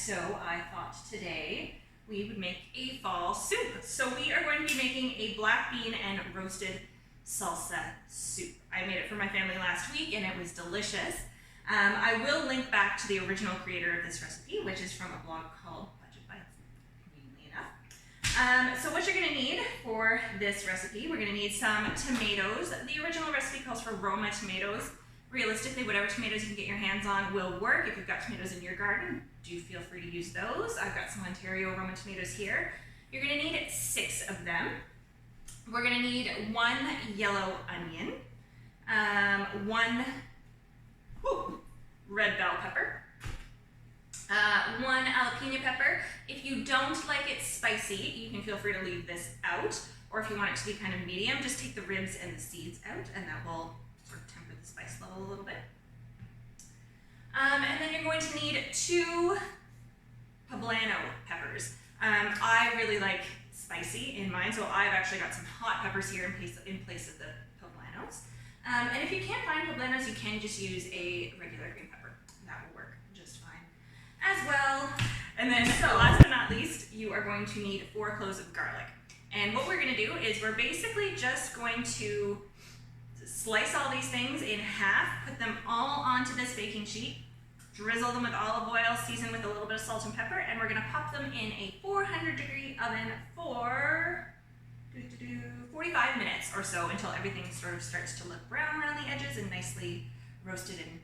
so I thought today we would make a fall soup. So we are going to be making a black bean and roasted salsa soup. I made it for my family last week and it was delicious. I will link back to the original creator of this recipe, which is from a blog called Budget Bites, conveniently enough. So what you're going to need for this recipe, we're going to need some tomatoes. The original recipe calls for Roma tomatoes. Realistically, whatever tomatoes you can get your hands on will work. If you've got tomatoes in your garden, do feel free to use those. I've got some Ontario Roma tomatoes here. You're going to need 6 of them. We're going to need 1 yellow onion, 1 red bell pepper, 1 jalapeno pepper. If you don't like it spicy, you can feel free to leave this out, or if you want it to be kind of medium, just take the ribs and the seeds out, and that will sort of temper the spice level a little bit. And then you're going to need 2 poblano peppers. I really like spicy in mine, so I've actually got some hot peppers here in place of the poblanos. And if you can't find poblanos, you can just use a regular green pepper. That will work just fine as well. And then, so last but not least, you are going to need 4 cloves of garlic. And what we're going to do is we're basically just going to slice all these things in half, put them all onto this baking sheet, drizzle them with olive oil, season with a little bit of salt and pepper, and we're going to pop them in a 400-degree oven for 45 minutes or so until everything sort of starts to look brown around the edges and nicely roasted and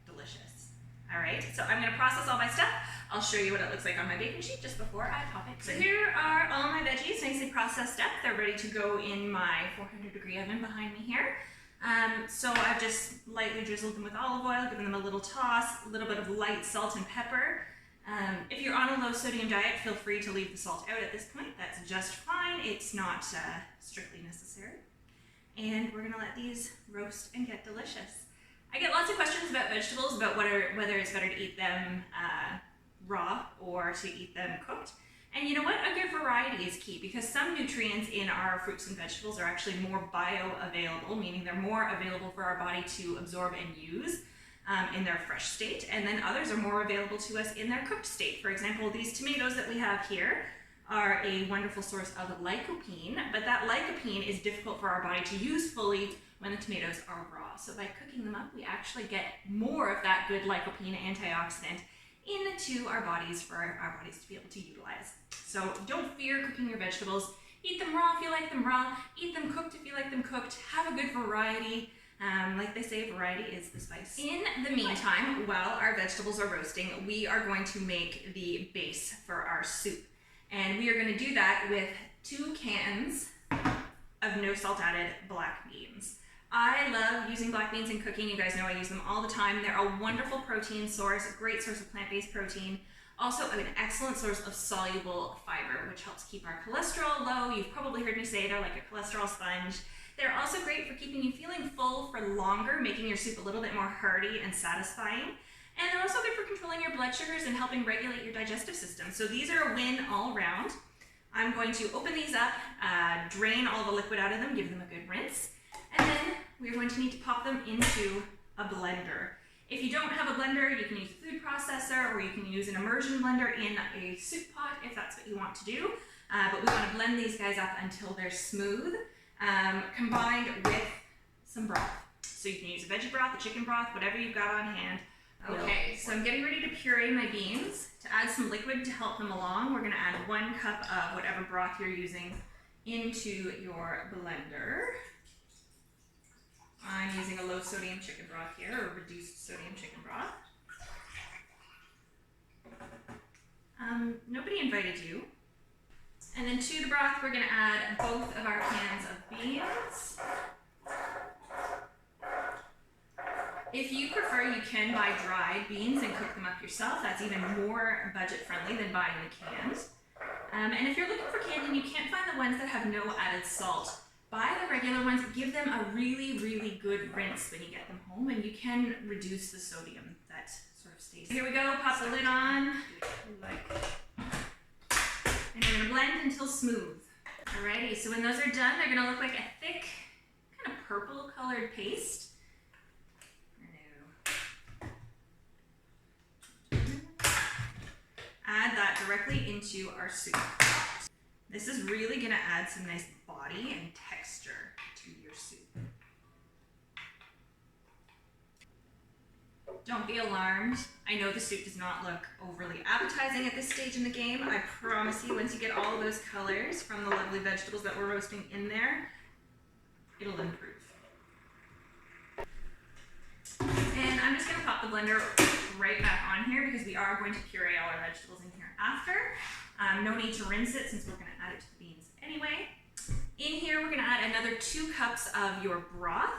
delicious. All right, so I'm going to process all my stuff. I'll show you what it looks like on my baking sheet just before I pop it. So here are all my veggies, nicely processed up. They're ready to go in my 400-degree oven behind me here. So I've just lightly drizzled them with olive oil, given them a little toss, a little bit of light salt and pepper. If you're on a low sodium diet, feel free to leave the salt out at this point. That's just fine. It's not strictly necessary. And we're gonna let these roast and get delicious. I get lots of questions about vegetables, about whether it's better to eat them raw or to eat them cooked. And you know what? A good variety is key, because some nutrients in our fruits and vegetables are actually more bioavailable, meaning they're more available for our body to absorb and use in their fresh state, and then others are more available to us in their cooked state. For example, these tomatoes that we have here are a wonderful source of lycopene, but that lycopene is difficult for our body to use fully when the tomatoes are raw. So by cooking them up, we actually get more of that good lycopene antioxidant into our bodies for our bodies to be able to utilize. So don't fear cooking your vegetables. Eat them raw if you like them raw. Eat them cooked if you like them cooked. Have a good variety. Like they say, variety is the spice. In the meantime, while our vegetables are roasting, we are going to make the base for our soup. And we are going to do that with 2 cans of no salt added black beans. I love using black beans in cooking. You guys know I use them all the time. They're a wonderful protein source, a great source of plant-based protein. Also an excellent source of soluble fiber, which helps keep our cholesterol low. You've probably heard me say they're like a cholesterol sponge. They're also great for keeping you feeling full for longer, making your soup a little bit more hearty and satisfying. And they're also good for controlling your blood sugars and helping regulate your digestive system. So these are a win all around. I'm going to open these up, drain all the liquid out of them, give them a good rinse. And then we're going to need to pop them into a blender. If you don't have a blender, you can use a food processor, or you can use an immersion blender in a soup pot if that's what you want to do. But we want to blend these guys up until they're smooth, combined with some broth. So you can use a veggie broth, a chicken broth, whatever you've got on hand. Okay, so I'm getting ready to puree my beans. To add some liquid to help them along, we're going to add 1 cup of whatever broth you're using into your blender. I'm using a low sodium chicken broth here, or reduced sodium chicken broth. Nobody invited you. And then to the broth, we're going to add both of our cans of beans. If you prefer, you can buy dried beans and cook them up yourself. That's even more budget friendly than buying the cans. And if you're looking for canned and you can't find the ones that have no added salt, buy the regular ones. Give them a really, really good rinse when you get them home, and you can reduce the sodium that sort of stays. Here we go, pop the lid on, and we're gonna blend until smooth. Alrighty, so when those are done, they're gonna look like a thick, kind of purple colored paste. add that directly into our soup. This is really gonna add some nice body and texture to your soup. Don't be alarmed. I know the soup does not look overly appetizing at this stage in the game. I promise you, once you get all of those colors from the lovely vegetables that we're roasting in there, it'll improve. And I'm just gonna pop the blender right back on here because we are going to puree all our vegetables in here after. No need to rinse it since we're gonna add it to the beans anyway. In here, we're gonna add another 2 cups of your broth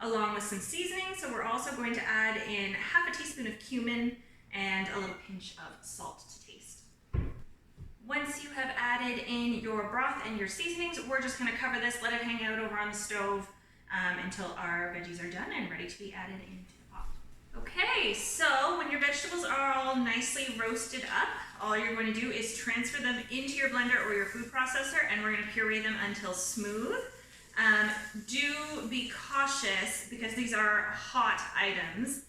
along with some seasoning. So we're also going to add in half a teaspoon of cumin and a little pinch of salt to taste. Once you have added in your broth and your seasonings, we're just gonna cover this, let it hang out over on the stove until our veggies are done and ready to be added into the pot. Okay, so when your vegetables are all nicely roasted up, all you're going to do is transfer them into your blender or your food processor, and we're gonna puree them until smooth. Do be cautious because these are hot items.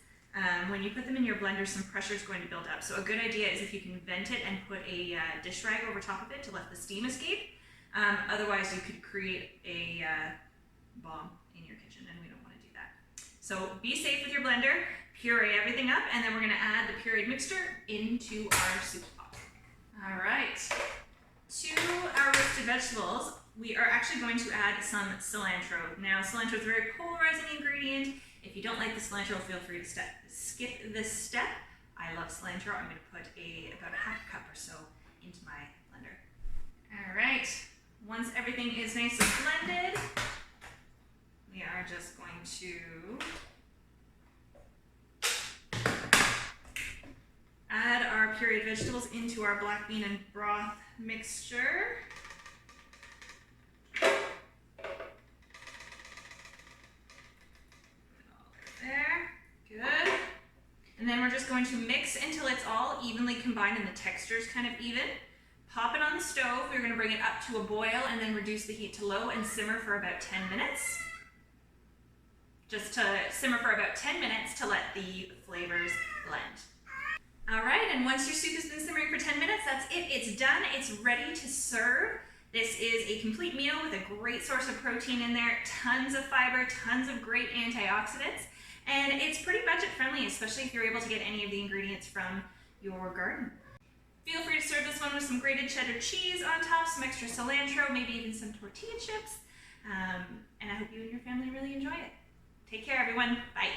When you put them in your blender, some pressure is going to build up. So a good idea is if you can vent it and put a dish rag over top of it to let the steam escape. Otherwise, you could create a bomb in your kitchen, and we don't want to do that. So be safe with your blender, puree everything up, and then we're going to add the pureed mixture into our soup pot. All right, to our roasted vegetables, we are actually going to add some cilantro. Now, cilantro is a very polarizing ingredient. If you don't like the cilantro, feel free to skip this step. I love cilantro. I'm going to put about a half cup or so into my blender. All right, once everything is nice and blended, we are just going to add our pureed vegetables into our black bean and broth mixture. There, good. And then we're just going to mix until it's all evenly combined and the texture's kind of even. Pop it on the stove. We're going to bring it up to a boil and then reduce the heat to low and simmer for about 10 minutes. Just to simmer for about 10 minutes to let the flavors blend. All right, and once your soup has been simmering for 10 minutes, that's it. It's done. It's ready to serve. This is a complete meal with a great source of protein in there, tons of fiber, tons of great antioxidants. And it's pretty budget friendly, especially if you're able to get any of the ingredients from your garden. Feel free to serve this one with some grated cheddar cheese on top, some extra cilantro, maybe even some tortilla chips. And I hope you and your family really enjoy it. Take care, everyone. Bye.